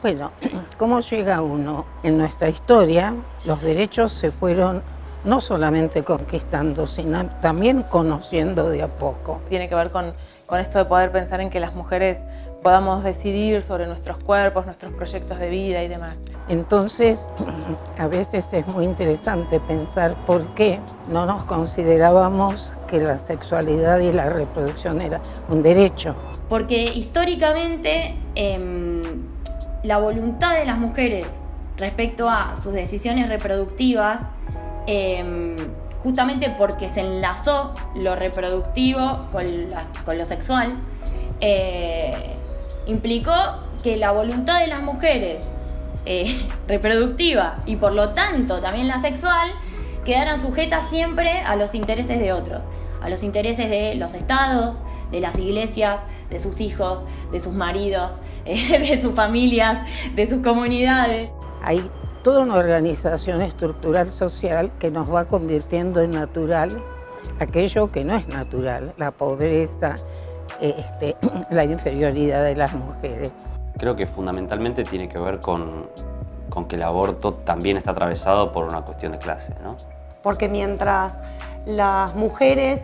Bueno, ¿cómo llega uno? En nuestra historia, los derechos se fueron no solamente conquistando, sino también conociendo de a poco. Tiene que ver con esto de poder pensar en que las mujeres podamos decidir sobre nuestros cuerpos, nuestros proyectos de vida y demás. Entonces, a veces es muy interesante pensar por qué no nos considerábamos que la sexualidad y la reproducción era un derecho. Porque históricamente la voluntad de las mujeres respecto a sus decisiones reproductivas, justamente porque se enlazó lo reproductivo con lo sexual, implicó que la voluntad de las mujeres reproductiva y por lo tanto también la sexual quedaran sujetas siempre a los intereses de otros, a los intereses de los estados, de las iglesias, de sus hijos, de sus maridos, de sus familias, de sus comunidades. Hay toda una organización estructural social que nos va convirtiendo en natural aquello que no es natural, la pobreza, la inferioridad de las mujeres. Creo que fundamentalmente tiene que ver con que el aborto también está atravesado por una cuestión de clase, ¿no? Porque mientras las mujeres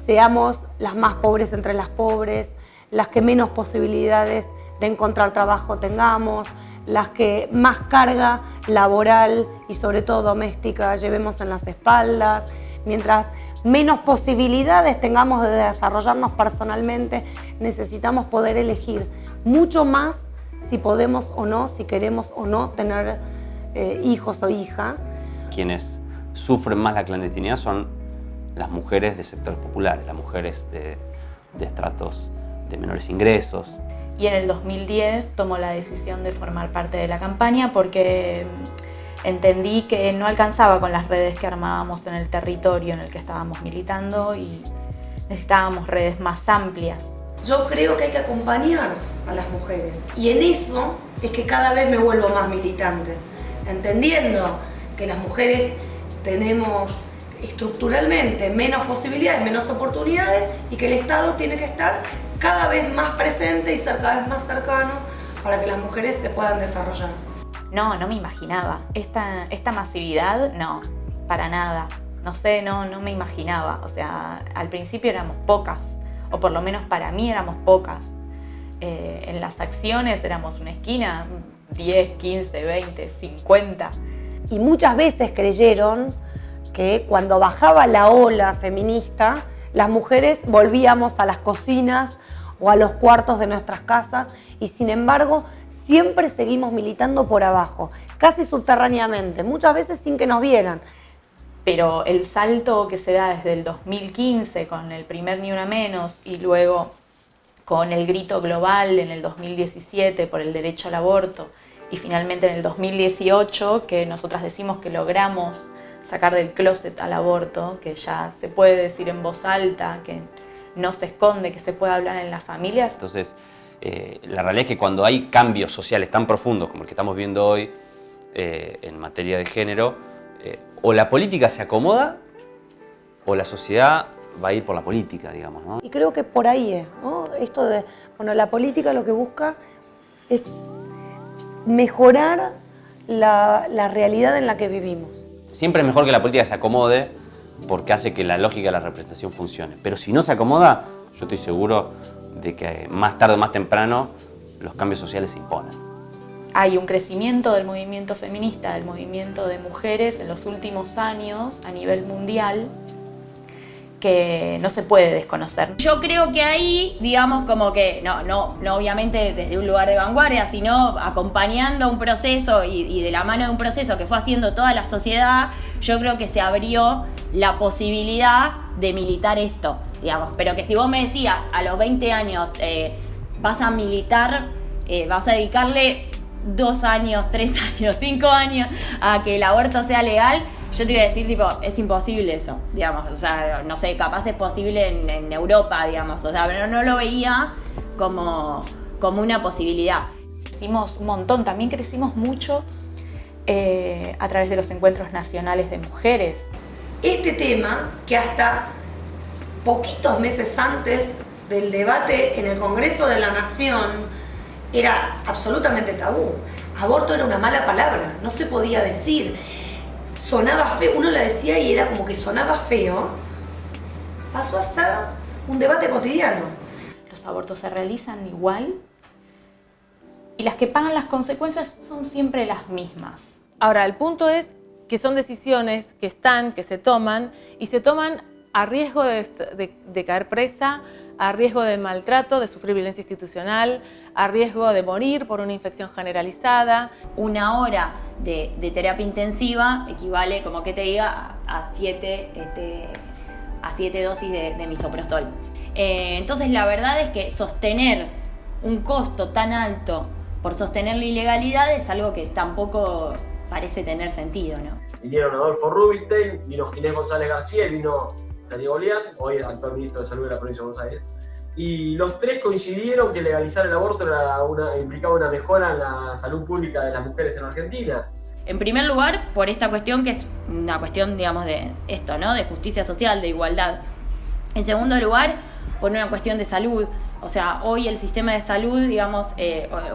seamos las más pobres entre las pobres, las que menos posibilidades de encontrar trabajo tengamos, las que más carga laboral y sobre todo doméstica llevemos en las espaldas, mientras menos posibilidades tengamos de desarrollarnos personalmente, necesitamos poder elegir mucho más si podemos o no, si queremos o no tener hijos o hijas. Quienes sufren más la clandestinidad son las mujeres de sectores populares, las mujeres de estratos de menores ingresos. Y en el 2010 tomó la decisión de formar parte de la campaña porque entendí que no alcanzaba con las redes que armábamos en el territorio en el que estábamos militando y necesitábamos redes más amplias. Yo creo que hay que acompañar a las mujeres y en eso es que cada vez me vuelvo más militante, entendiendo que las mujeres tenemos estructuralmente menos posibilidades, menos oportunidades y que el Estado tiene que estar cada vez más presente y ser cada vez más cercano para que las mujeres se puedan desarrollar. No me imaginaba. Esta masividad, no, para nada. No sé, no me imaginaba. O sea, al principio éramos pocas, o por lo menos para mí éramos pocas. En las acciones éramos una esquina, 10, 15, 20, 50. Y muchas veces creyeron que cuando bajaba la ola feminista, las mujeres volvíamos a las cocinas o a los cuartos de nuestras casas y sin embargo siempre seguimos militando por abajo, casi subterráneamente, muchas veces sin que nos vieran. Pero el salto que se da desde el 2015 con el primer Ni Una Menos y luego con el grito global en el 2017 por el derecho al aborto y finalmente en el 2018 que nosotras decimos que logramos sacar del closet al aborto, que ya se puede decir en voz alta, que no se esconde, que se puede hablar en las familias. Entonces, la realidad es que cuando hay cambios sociales tan profundos como el que estamos viendo hoy en materia de género, o la política se acomoda o la sociedad va a ir por la política, digamos, ¿no? Y creo que por ahí es, ¿no? Esto de, bueno, la política lo que busca es mejorar la realidad en la que vivimos. Siempre es mejor que la política se acomode porque hace que la lógica de la representación funcione. Pero si no se acomoda, yo estoy seguro de que más tarde o más temprano los cambios sociales se imponen. Hay un crecimiento del movimiento feminista, del movimiento de mujeres en los últimos años a nivel mundial que no se puede desconocer. Yo creo que ahí, digamos, como que, no obviamente desde un lugar de vanguardia, sino acompañando un proceso y de la mano de un proceso que fue haciendo toda la sociedad, yo creo que se abrió la posibilidad de militar esto, digamos. Pero que si vos me decías a los 20 años vas a militar, vas a dedicarle 2 años, 3 años, 5 años a que el aborto sea legal, yo te iba a decir, tipo, es imposible eso, digamos, o sea, no sé, capaz es posible en Europa, digamos, o sea, pero no lo veía como una posibilidad. Crecimos un montón, también crecimos mucho a través de los encuentros nacionales de mujeres. Este tema, que hasta poquitos meses antes del debate en el Congreso de la Nación era absolutamente tabú. Aborto era una mala palabra, no se podía decir. Sonaba feo, uno la decía y era como que sonaba feo. Pasó a ser un debate cotidiano. Los abortos se realizan igual y las que pagan las consecuencias son siempre las mismas. Ahora, el punto es que son decisiones que se toman y se toman a riesgo de caer presa, a riesgo de maltrato, de sufrir violencia institucional, a riesgo de morir por una infección generalizada. Una hora de terapia intensiva equivale, como que te diga, a 7 dosis de misoprostol. Entonces la verdad es que sostener un costo tan alto por sostener la ilegalidad es algo que tampoco parece tener sentido, ¿no? Vinieron Adolfo Rubinstein, vino Ginés González García y vino Daniel Goliat, hoy es actual ministro de Salud de la provincia de Buenos Aires. Y los tres coincidieron que legalizar el aborto implicaba una mejora en la salud pública de las mujeres en Argentina. En primer lugar, por esta cuestión que es una cuestión, digamos, de esto, ¿no? De justicia social, de igualdad. En segundo lugar, por una cuestión de salud. O sea, hoy el sistema de salud, digamos,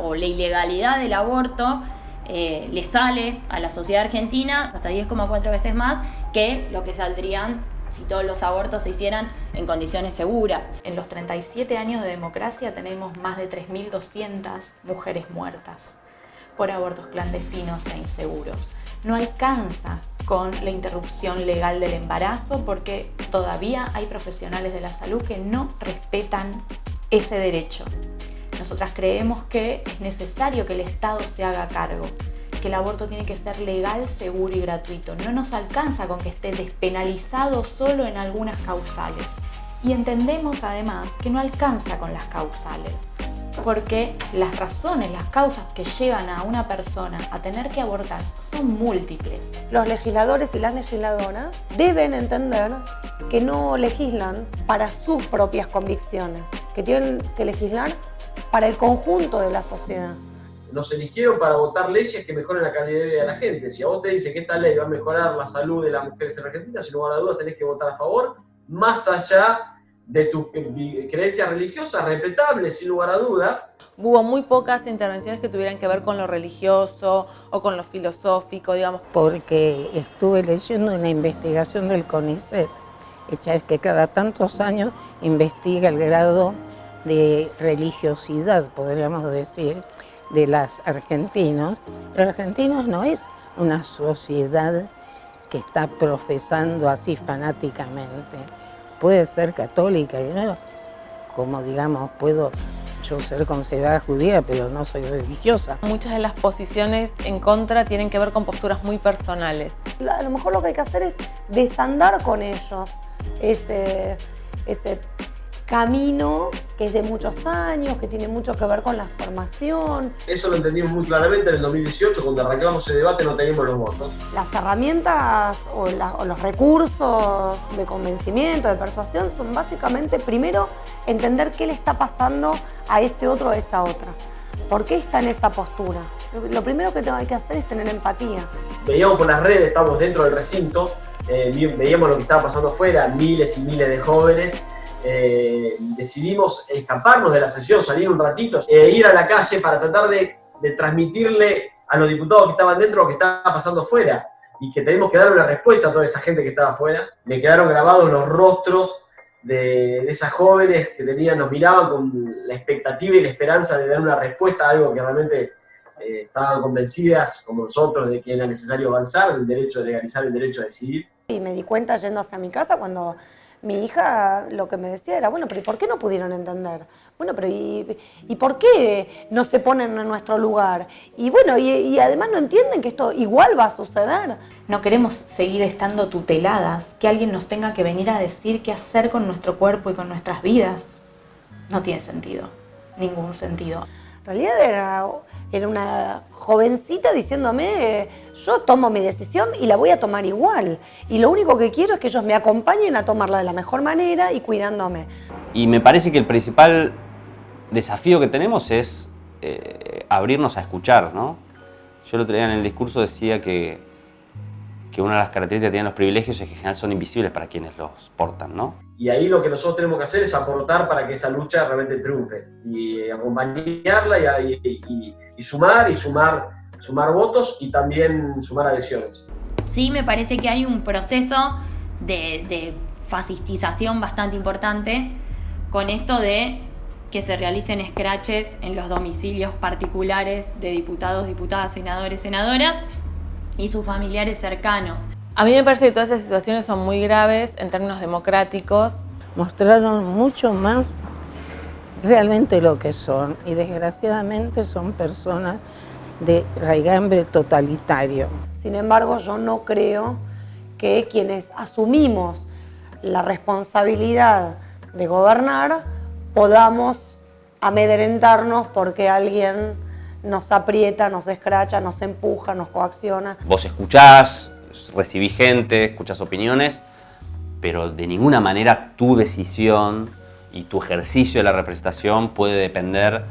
o la ilegalidad del aborto le sale a la sociedad argentina hasta 10,4 veces más que lo que saldrían si todos los abortos se hicieran en condiciones seguras. En los 37 años de democracia tenemos más de 3.200 mujeres muertas por abortos clandestinos e inseguros. No alcanza con la interrupción legal del embarazo porque todavía hay profesionales de la salud que no respetan ese derecho. Nosotras creemos que es necesario que el Estado se haga cargo, que el aborto tiene que ser legal, seguro y gratuito. No nos alcanza con que esté despenalizado solo en algunas causales. Y entendemos además que no alcanza con las causales, porque las razones, las causas que llevan a una persona a tener que abortar son múltiples. Los legisladores y las legisladoras deben entender que no legislan para sus propias convicciones, que tienen que legislar para el conjunto de la sociedad. Nos eligieron para votar leyes que mejoren la calidad de vida de la gente. Si a vos te dice que esta ley va a mejorar la salud de las mujeres en Argentina, sin lugar a dudas tenés que votar a favor, más allá de tus creencias religiosas, respetables, sin lugar a dudas. Hubo muy pocas intervenciones que tuvieran que ver con lo religioso o con lo filosófico, digamos. Porque estuve leyendo una investigación del CONICET, hecha es que cada tantos años investiga el grado de religiosidad, podríamos decir, de los argentinos. Los argentinos no es una sociedad que está profesando así fanáticamente. Puede ser católica, y no, como digamos, puedo yo ser considerada judía, pero no soy religiosa. Muchas de las posiciones en contra tienen que ver con posturas muy personales. A lo mejor lo que hay que hacer es desandar con ellos ese camino que es de muchos años, que tiene mucho que ver con la formación. Eso lo entendimos muy claramente en el 2018, cuando arrancamos ese debate no teníamos los votos. Las herramientas o los recursos de convencimiento, de persuasión, son básicamente, primero, entender qué le está pasando a ese otro o a esa otra. ¿Por qué está en esa postura? Lo primero que hay que hacer es tener empatía. Veíamos por las redes, estábamos dentro del recinto, veíamos lo que estaba pasando afuera, miles y miles de jóvenes. Decidimos escaparnos de la sesión, salir un ratito e ir a la calle para tratar de transmitirle a los diputados que estaban dentro lo que estaba pasando afuera y que tenemos que dar una respuesta a toda esa gente que estaba afuera. Me quedaron grabados los rostros de esas jóvenes que nos miraban con la expectativa y la esperanza de dar una respuesta a algo que realmente estaban convencidas, como nosotros, de que era necesario avanzar, del derecho de legalizar el derecho a decidir. Y me di cuenta yendo hacia mi casa cuando mi hija lo que me decía era, bueno, pero ¿y por qué no pudieron entender? Bueno, pero ¿y por qué no se ponen en nuestro lugar? Y bueno, y además no entienden que esto igual va a suceder. No queremos seguir estando tuteladas, que alguien nos tenga que venir a decir qué hacer con nuestro cuerpo y con nuestras vidas. No tiene sentido, ningún sentido. En realidad era una jovencita diciéndome, yo tomo mi decisión y la voy a tomar igual. Y lo único que quiero es que ellos me acompañen a tomarla de la mejor manera y cuidándome. Y me parece que el principal desafío que tenemos es abrirnos a escuchar, ¿no? Yo el otro día en el discurso decía que que una de las características que tienen los privilegios es que en general son invisibles para quienes los portan, ¿no? Y ahí lo que nosotros tenemos que hacer es aportar para que esa lucha realmente triunfe y acompañarla y sumar votos y también sumar adhesiones. Sí, me parece que hay un proceso de fascistización bastante importante con esto de que se realicen escraches en los domicilios particulares de diputados, diputadas, senadores, senadoras y sus familiares cercanos. A mí me parece que todas esas situaciones son muy graves en términos democráticos. Mostraron mucho más realmente lo que son y desgraciadamente son personas de raigambre totalitario. Sin embargo, yo no creo que quienes asumimos la responsabilidad de gobernar podamos amedrentarnos porque alguien nos aprieta, nos escracha, nos empuja, nos coacciona. Vos escuchás, recibís gente, escuchás opiniones, pero de ninguna manera tu decisión y tu ejercicio de la representación puede depender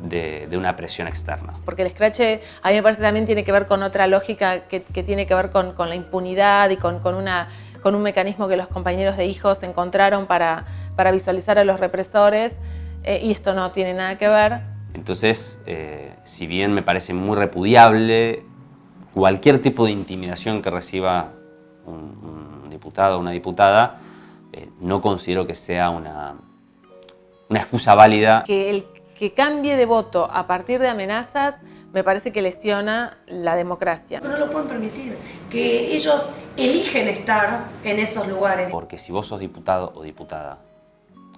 de una presión externa. Porque el escrache a mí me parece también tiene que ver con otra lógica que tiene que ver con la impunidad y con un mecanismo que los compañeros de hijos encontraron para visualizar a los represores y esto no tiene nada que ver. Entonces, si bien me parece muy repudiable cualquier tipo de intimidación que reciba un diputado o una diputada, no considero que sea una excusa válida. Que cambie de voto a partir de amenazas me parece que lesiona la democracia. No lo pueden permitir, que ellos eligen estar en esos lugares. Porque si vos sos diputado o diputada,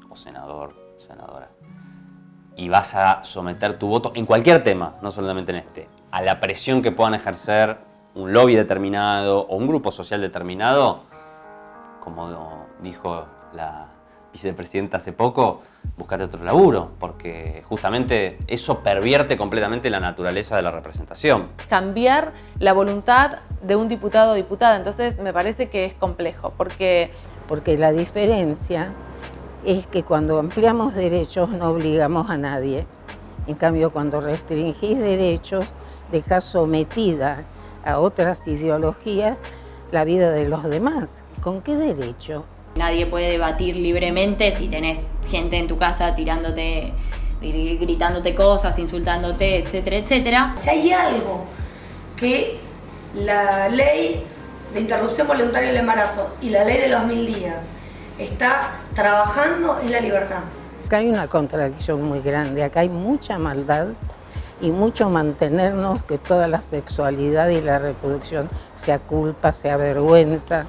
o senador, senadora, y vas a someter tu voto en cualquier tema, no solamente en este, a la presión que puedan ejercer un lobby determinado o un grupo social determinado, como dijo la vicepresidenta hace poco, buscate otro laburo, porque justamente eso pervierte completamente la naturaleza de la representación. Cambiar la voluntad de un diputado o diputada, entonces me parece que es complejo, porque la diferencia es que cuando ampliamos derechos no obligamos a nadie. En cambio, cuando restringís derechos, dejás sometida a otras ideologías la vida de los demás. ¿Con qué derecho? Nadie puede debatir libremente si tenés gente en tu casa tirándote, gritándote cosas, insultándote, etcétera, etcétera. Si hay algo que la ley de interrupción voluntaria del embarazo y la ley de los 1000 días está trabajando es la libertad. Acá hay una contradicción muy grande, acá hay mucha maldad y mucho mantenernos que toda la sexualidad y la reproducción sea culpa, sea vergüenza.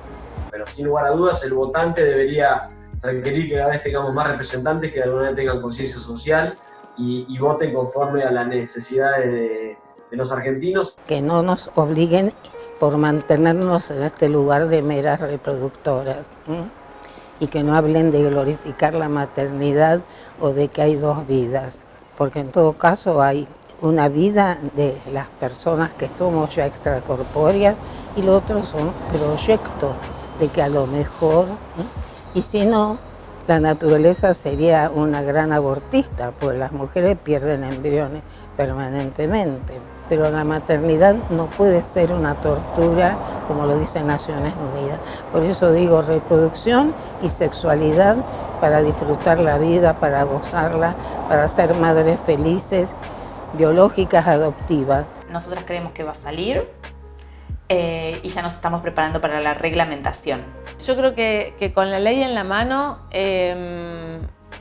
Pero sin lugar a dudas el votante debería requerir que cada vez tengamos más representantes que de alguna manera tengan conciencia social y voten conforme a las necesidades de los argentinos. Que no nos obliguen por mantenernos en este lugar de meras reproductoras. Y que no hablen de glorificar la maternidad o de que hay dos vidas, porque en todo caso hay una vida de las personas que somos ya extracorpóreas y lo otro son proyectos de que a lo mejor, y si no, la naturaleza sería una gran abortista, pues las mujeres pierden embriones permanentemente. Pero la maternidad no puede ser una tortura, como lo dice Naciones Unidas. Por eso digo reproducción y sexualidad para disfrutar la vida, para gozarla, para ser madres felices, biológicas, adoptivas. Nosotras creemos que va a salir y ya nos estamos preparando para la reglamentación. Yo creo que con la ley en la mano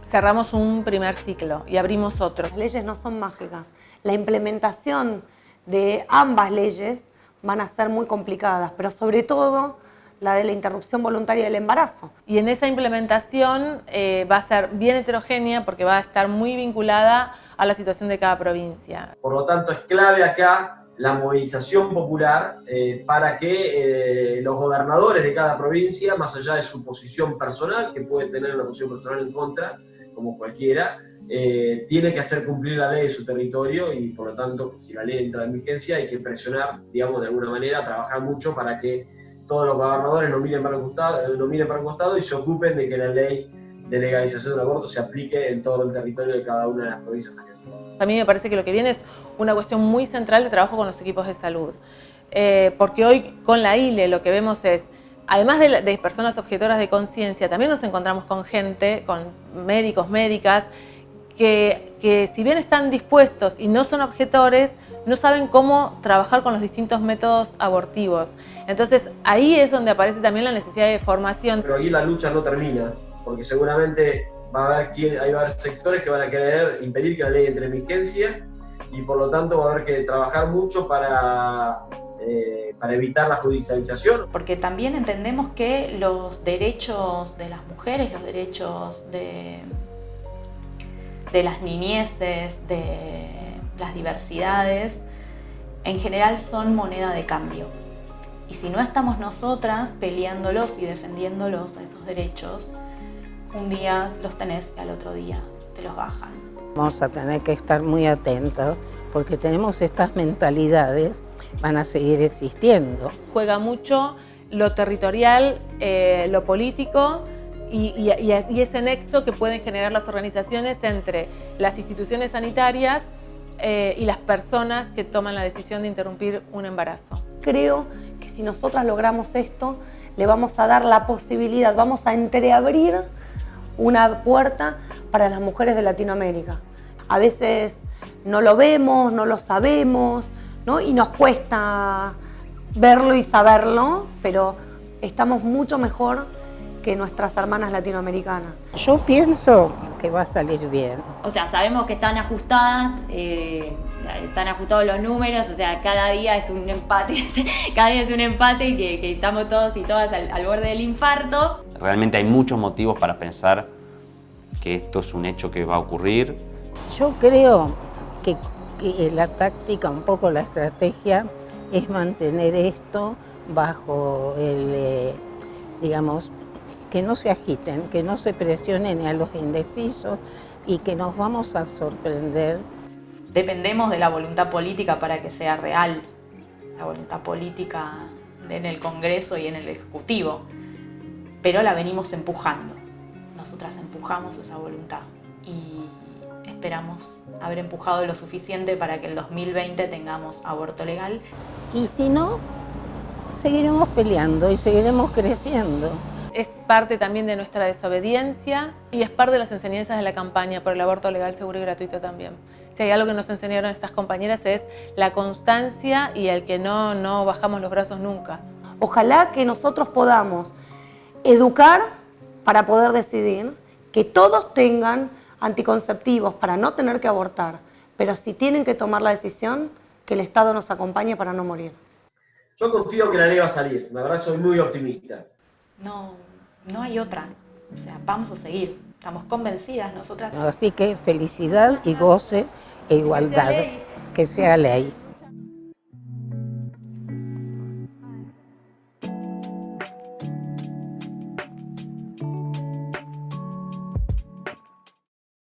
cerramos un primer ciclo y abrimos otro. Las leyes no son mágicas. La implementación de ambas leyes van a ser muy complicadas, pero sobre todo la de la interrupción voluntaria del embarazo. Y en esa implementación va a ser bien heterogénea porque va a estar muy vinculada a la situación de cada provincia. Por lo tanto, es clave acá la movilización popular para que los gobernadores de cada provincia, más allá de su posición personal, que puede tener una posición personal en contra, como cualquiera, tiene que hacer cumplir la ley de su territorio y por lo tanto, si la ley entra en vigencia, hay que presionar, digamos, de alguna manera, trabajar mucho para que todos los gobernadores no miren para un costado y se ocupen de que la ley de legalización del aborto se aplique en todo el territorio de cada una de las provincias argentinas. A mí me parece que lo que viene es una cuestión muy central de trabajo con los equipos de salud. porque hoy con la ILE lo que vemos es, además de personas objetoras de conciencia, también nos encontramos con gente, con médicos, médicas, que si bien están dispuestos y no son objetores, no saben cómo trabajar con los distintos métodos abortivos. Entonces ahí es donde aparece también la necesidad de formación. Pero aquí la lucha no termina, porque seguramente va a haber sectores que van a querer impedir que la ley entre en vigencia y por lo tanto va a haber que trabajar mucho para evitar la judicialización. Porque también entendemos que los derechos de las mujeres, los derechos de las niñeces, de las diversidades, en general son moneda de cambio. Y si no estamos nosotras peleándolos y defendiéndolos a esos derechos, un día los tenés y al otro día te los bajan. Vamos a tener que estar muy atentos porque tenemos estas mentalidades, van a seguir existiendo. Juega mucho lo territorial, lo político y ese nexo que pueden generar las organizaciones entre las instituciones sanitarias y las personas que toman la decisión de interrumpir un embarazo. Creo que si nosotras logramos esto, le vamos a dar la posibilidad, vamos a entreabrir una puerta para las mujeres de Latinoamérica. A veces no lo vemos, no lo sabemos, ¿no? Y nos cuesta verlo y saberlo, pero estamos mucho mejor que nuestras hermanas latinoamericanas. Yo pienso que va a salir bien. O sea, sabemos que están ajustadas, están ajustados los números, o sea, cada día es un empate, cada día es un empate que estamos todos y todas al borde del infarto. Realmente hay muchos motivos para pensar que esto es un hecho que va a ocurrir. Yo creo que la táctica, un poco la estrategia, es mantener esto bajo digamos, que no se agiten, que no se presionen a los indecisos y que nos vamos a sorprender. Dependemos de la voluntad política para que sea real, la voluntad política en el Congreso y en el Ejecutivo, pero la venimos empujando. Nosotras empujamos esa voluntad y esperamos haber empujado lo suficiente para que el 2020 tengamos aborto legal. Y si no, seguiremos peleando y seguiremos creciendo. Es parte también de nuestra desobediencia y es parte de las enseñanzas de la campaña por el aborto legal, seguro y gratuito también. Si hay algo que nos enseñaron estas compañeras es la constancia y el que no bajamos los brazos nunca. Ojalá que nosotros podamos educar para poder decidir, que todos tengan anticonceptivos para no tener que abortar, pero si tienen que tomar la decisión, que el Estado nos acompañe para no morir. Yo confío que la ley va a salir, la verdad soy muy optimista. No hay otra, o sea, vamos a seguir, estamos convencidas nosotras. Así que felicidad y goce e igualdad, que sea ley.